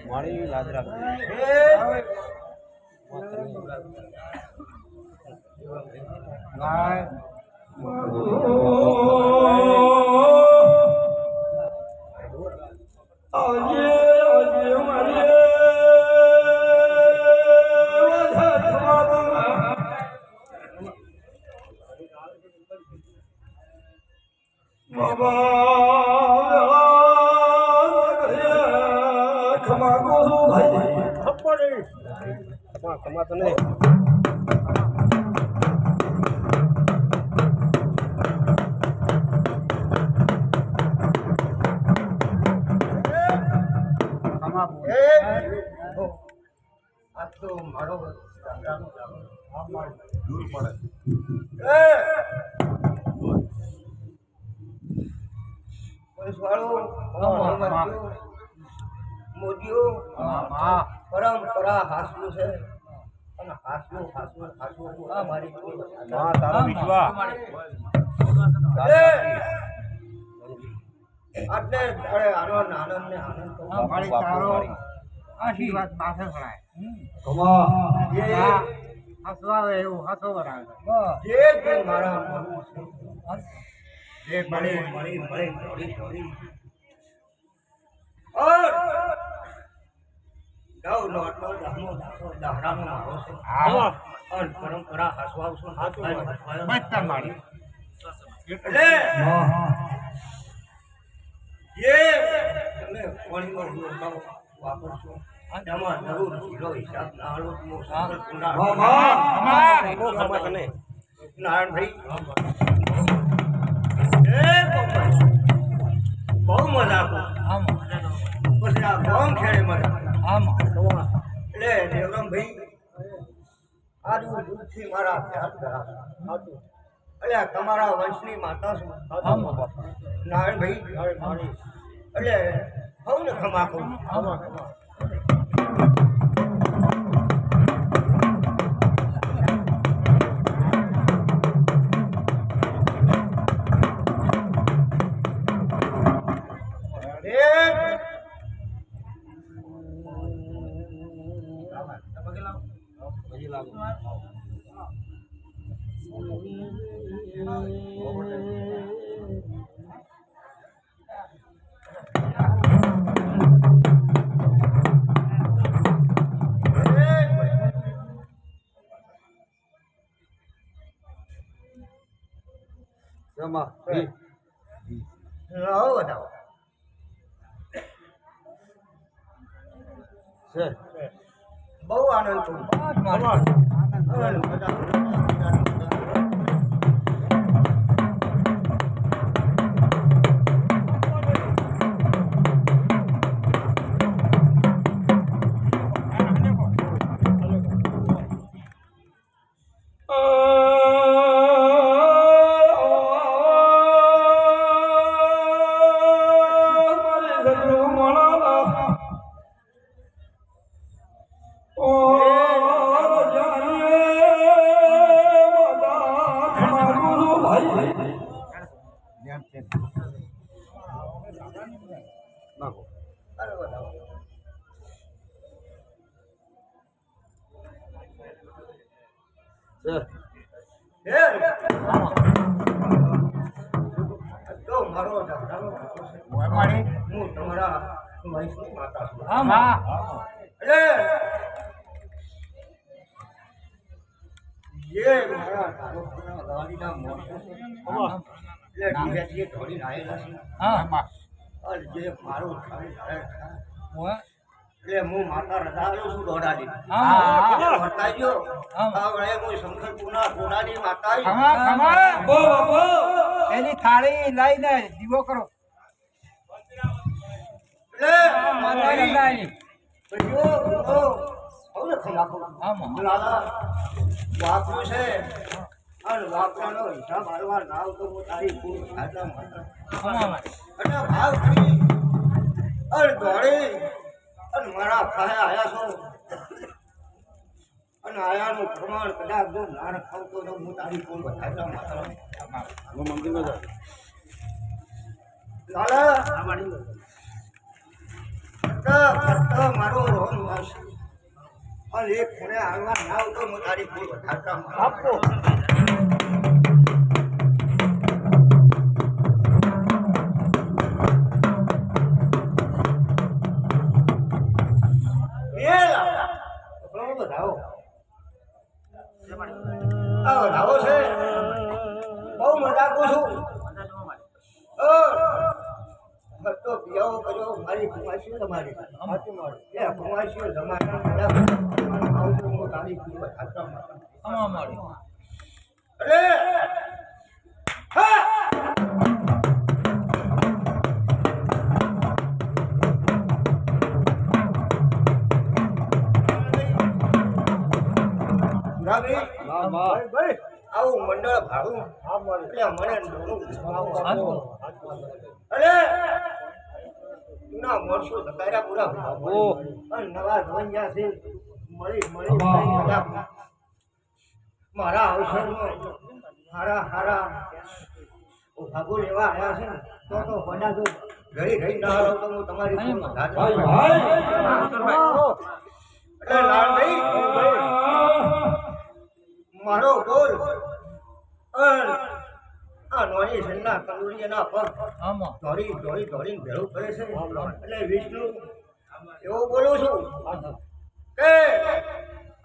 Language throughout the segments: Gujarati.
મારી યાદ રાખજો કમાતો નહીં દૂર પડે મોદીઓ પરંપરા હાસલું છે અને હાસલું હાસલું હાસલું મારી તારો વિશ્વાસ એટલે અરે આનંદ આનંદ ને આનંદ મારી તારો આશીર્વાદ પાસે ભરાય હસવાવે એવું હસો ભરાવે જે મારા જે મળી મળી મળી મળી મળી और गाव नोटो दहमो दहरानो मारो से और परंपरा हसवाव सो બચતા મારી એટલે જે તમે પાણીમાં ઉડો વાપરશો તેમાં જરૂર કિલો હિસાબ ના આલો નો સાગર કુંડા અમારે કો ખબર કને નારાયણ ભાઈ બહુ મજા આવો પછી આ ગામ ખેડે મજા એટલે દેવરામભાઈ આજ હું દૂધથી મારા ધ્યાન કરા એટલે તમારા વંશની માતા છું નારાયણભાઈ એટલે હું ને ખમા કહું બહુ આનંદ હે તો મારો દાદાનો વાતો છે. હું તમારા વંશની માતા છું. એટલે જે મારા તાલુકાના ગાડીના મોરસો છે એટલે ધીરેથી દોડીને આવેલા છે. અને જે મારું થાળી ધારે થાય એટલે હું માતા રજાયો છું દોડાડી વર્તાજો આ વળે હું શંકરપુરના દોડાડી માતા એની થાળી લઈને દીવો કરો વાપરું છે અને વાપરાનો હિસાબ હાલવા ના આવતો હું તારી પૂર ખાતા માતા અને ભાવ કરી અને દોડી અને મારા પાસે આયા છો અને આયાનું પ્રમાણ કદાચ જો ના રખાવતો તો હું તારી પૂર ખાતા માતા લાલા મારો રોમ વાસ અને એક ખૂણે હાલવા ના આવતો હું તારી પૂર ખાતા આપો વધાવો છે બહુ મજા કરું છું તો પિયાવો કર્યો મારી ફુમાશીઓ તમારી એ ફુમાશીઓ જમાના તારી અરે હા આવું મંડળ ભાડું એટલે મને અરે ના મળશો ધકાર્યા પૂરા અને નવા ધવંજા છે મળી મારા અવસરમાં હારા ભાગો લેવા આવ્યા છે ને તો બના જો ઘડી ના હાલો તો હું તમારી એટલે લાલભાઈ મારો બોલ આ નોની સન્ના કલુરિયાના પગ દોડીને ભેળું કરે છે એટલે વિષ્ણુ એવું બોલું છું કે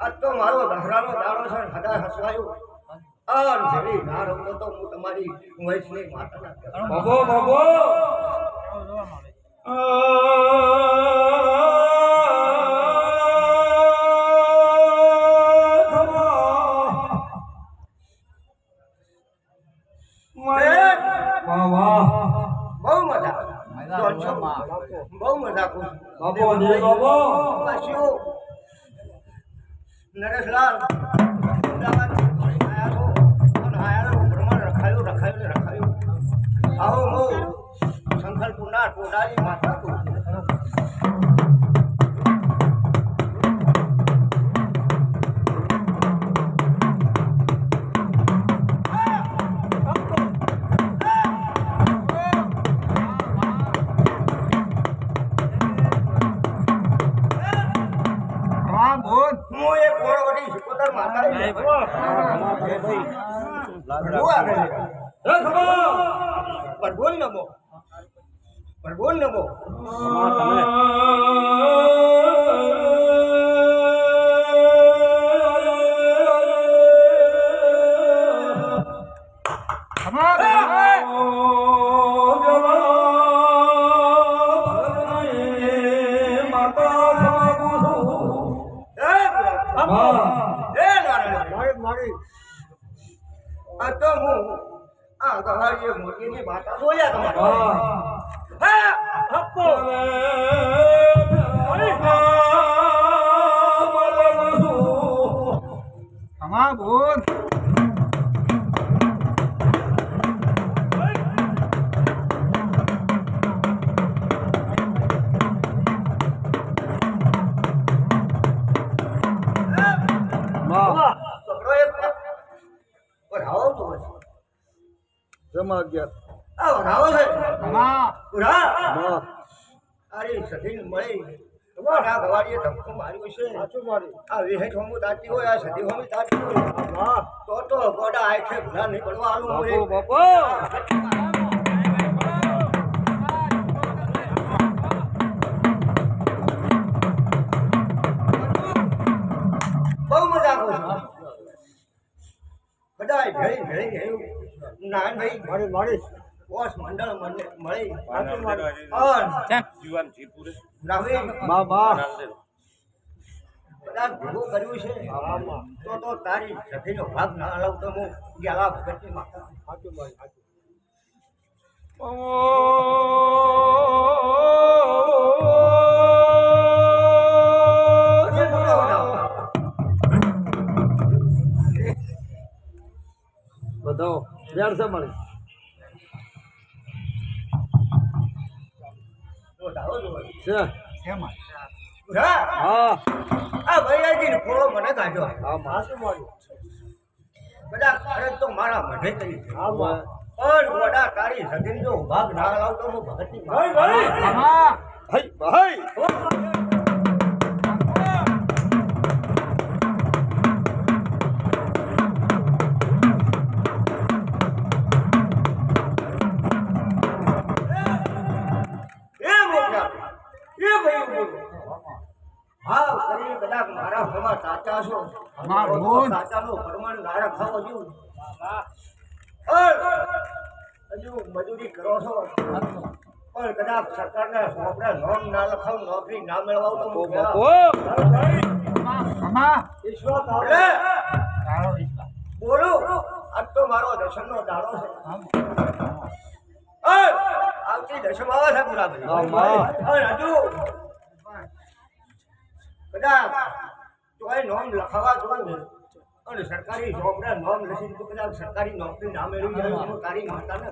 આજ તો મારો દસરાનો દાડો છે હદા હસવાયું આ ભેળી ના રમતો તો હું તમારી વૈષ્ણવી બહુ મજા કરું નરેશલાલ રખાયું આવો હું સંકલ્પના ટોડાની માતા કરું બોલ નમો તો હું આ તમારી મોટીની માતા બોલ્યા તમારે બોલ તમારા ગવાડીએ ધક્કો માર્યો છે સાચું માર્યું આ વિહેઠ હોમું તાતી હોય આ સદી હોમી તાતી હોય તો ગોડા આખે ભલા નહીં પડવા આલું હોય બાપો બહુ મજા કરું છું બધાય ભેળી ભેળી ગયું નાનભાઈ મારી મારી બોસ મંડળ મને મળી સાચું માર્યું જીવન જીપુરે રાવી બાબા બધા ભેગું કર્યું છે તો તારી સખીનો ભાગ ના હલાવ તો હું ગેલા ભગતની સાચું મારી બતાવો બેડ છે મળી છે શેમાં હા આ ભૈયાજી ખોળો મને કાઢ્યો હા માસું માર્યું બધા ખરજ તો મારા મઢે કરી છે હા પણ વડા તારી સગીનો ભાગ ના લાવતો હું ભગતની ભાઈ ભાઈ આમાં ભાઈ ભાઈ એ મોટા એ ભાઈ બોલો હા કરી કદાચ મારા હોમાં સાચા છો હા, બોલ. સાચાનો પરમાણ નારા ખાવો જો હજુ મજૂરી કરો છો પણ કદાચ સરકારના છોકરા નોમ ના લખાવ નોકરી ના મેળવાવ તો હું ગયા. આમાં ઈશ્વર તારે તારો વિશ્વાસ બોલો આજ તો મારો દર્શનનો દાડો છે આવતી દશમ આવે છે પૂરા હજુ કદાચ તોય નોમ લખાવા જોઈએ અને સરકારી જોબના નોમ લખી તો કદાચ સરકારી નોકરી ના મેળવી જાય તો તારી માતા ને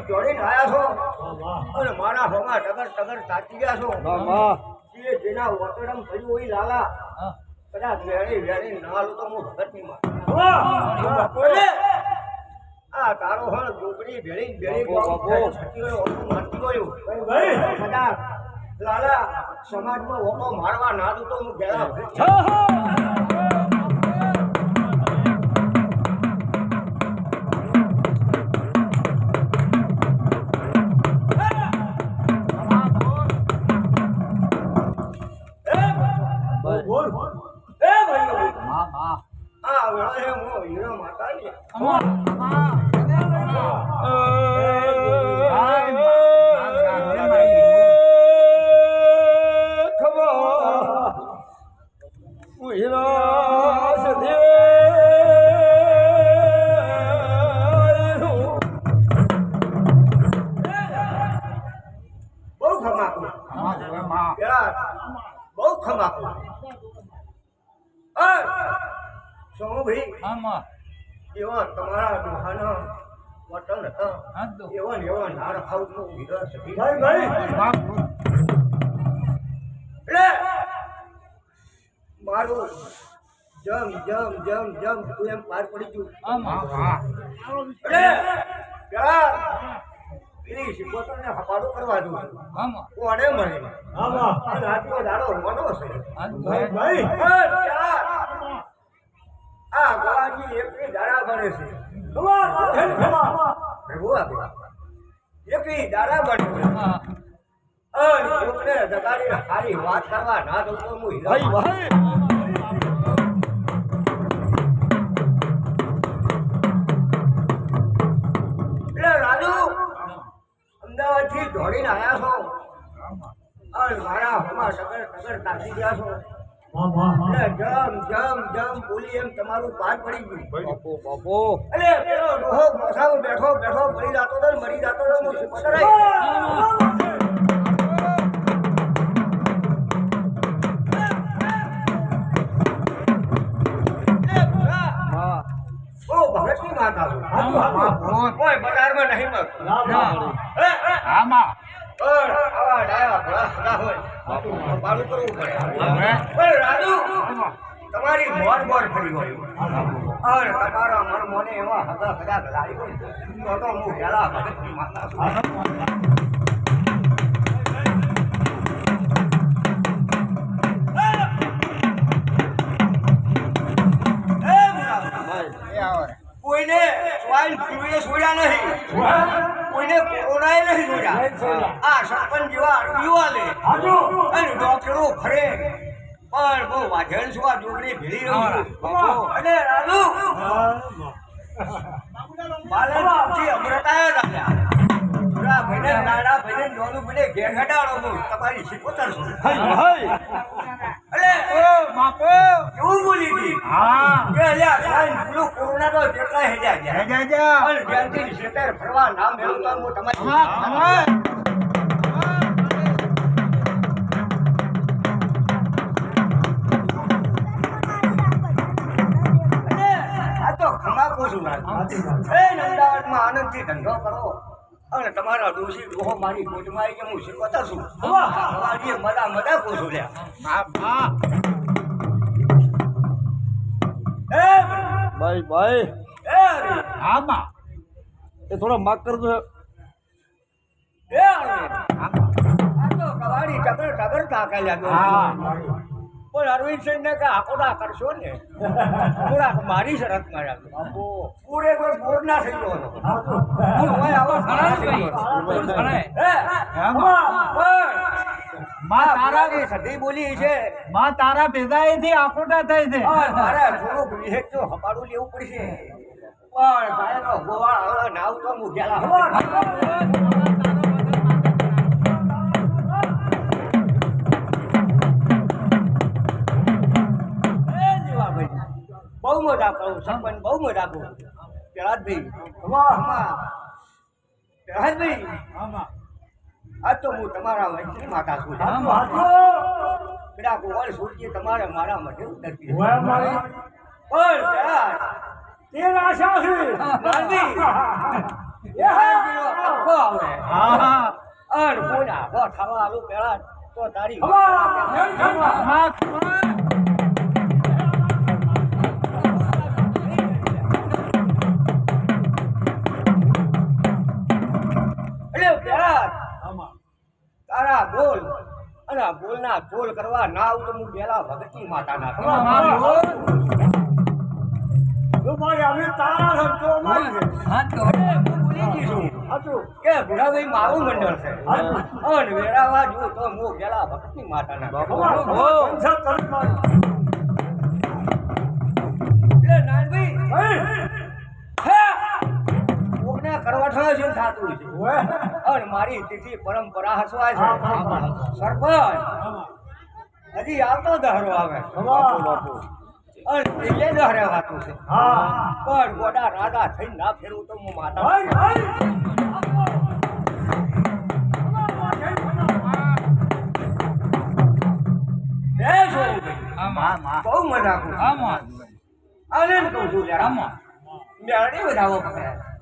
જોડીને આયા છો અને મારા હોમાં ટગર તાકી ગયા છો જે જેના વતડમ થયું હોય લાલા કદાચ વેણી ના લો તો હું ભગતની માં આ તારો હણ ડુંગળી ભેળી છટી ગયો ઓટો મારતી ગયો કદાચ લાલા સમાજમાં ઓટો મારવા ના દઉં તો હું ગેલા આ વેળા હે મો હીરો માતા ને બહુ ખમાકું પેલા બહુ ખમાકું સોમો ભાઈ આમાં એવા તમારા દુહાના વતન હતા હાથ એવા નાર ખાવું તો હીરો સખી એટલે મારું જમ જમ જમ જમ તું એમ પાર પડી ગયું આમાં એટલે પેલા પેલી શિકોતરને હપાડો કરવા દઉં આમાં કોને મળે અને આજનો દાડો હોવાનો છે ભાઈ આ ગોળાજી એકની દાડા બને છે પ્રભુ આગળ એકની દાડા બને છે અને લોકોને જગાડીને સારી વાત કરવા ના દઉં તો હું હીરો એટલે રાજુ અમદાવાદથી દોડીને આવ્યા છો અને મારા હોમાં ટગર તાકી ગયા છો એટલે જમ જમ જમ બોલી એમ તમારું પાર પડી ગયું એટલે પેલો ડોહો મોસામાં બેઠો મરી જાતો તો મરી જાતો તો હું ભગતની માતા છું કોઈ બજારમાં નહીં મળતું આમાં પણ આવા ડાયા ભલા સદા હોય પાડું કરવું પડે પણ રાજુ તમારી મોર મોર ફરી હોય અને તમારા મન મોને એવા હતા કદાચ લાવી હોય તો હું પેલા ભગતની માતા છું કોઈને સ્વાઇન ફ્લૂએ છોડ્યા નહીં કોઈને કોરોનાએ નહીં છોડ્યા આ સરપંચ જેવા આરટીઓ આલે અને ડોક્ટરો ફરે પણ બહુ વાજણ છું આ જોગડી ભેળી રહ્યું છું અને રાજુ બાલાજી અમૃતાએ રાજા પૂરા ભાઈને નાના ભાઈને નોનું મને ઘેર ઘટાડો હું તમારી શીખોતર છું અરે બાપો કેવું બોલી હતી કે અલ્યા સ્વાઇન ફ્લૂ કોરોના તો જેટલા હેજા ગયા અને જ્યાંથી શેતર ફરવા નામ મેળવતા હું તમારી અમદાવાદમાં આનંદથી ધંધો કરો અને તમારા ડોસી ડોહો મારી કોચમાં આવી કે હું શીખવતા છું મજા મજા પૂછું લ્યા ભાઈ આમાં એ થોડા માગ કરજો કવાડી ટગર ટગર કાકેલ્યા પણ અરવિંદ સિંહ ને કે આકોડા કરશો ને થોડાક મારી શરત માર્યા પૂરેપૂરો બોર ના થઈ ગયો સધી બોલી છે માં તારા ભેગા આખોટા થાય છે મારે થોડુંક વિહેક તો હપાડું લેવું પડશે પણ ભાઈનો ગોવાળ નાવ તો મૂકેલા બહુ મજા કરું સરપંચ બહુ મજા કરું પ્રહલાદભાઈ આ તો હું તમારા વંશની માતા છું પેલા ગોવાળ સૂર્ય તમારે મારા માટે ઉતરતી પણ તે આશા છે અને બોલા હો થવા આલું પેલા તો તારી તારા બોલ અને બોલના બોલ કરવા ના આવું તો હું પેલા ભગતની માતાના કે ભુરાભાઈ મારું મંડળ છે અને વેરાવા જો તો હું પેલા ભગતની માતાના એટલે નાનભાઈ કરવાઠા જેમ થતું છે અને મારી તિથિ પરંપરા હસવાય છે સરપંચ હજી આવતો દહરો આવે અને એ દહરે વાતું છે પણ ગોડા રાગા થઈને ના ફેરવું તો હું માતા બહુ મજા કરું આનંદ કહું છું મેળાની વધાવો પકડ્યા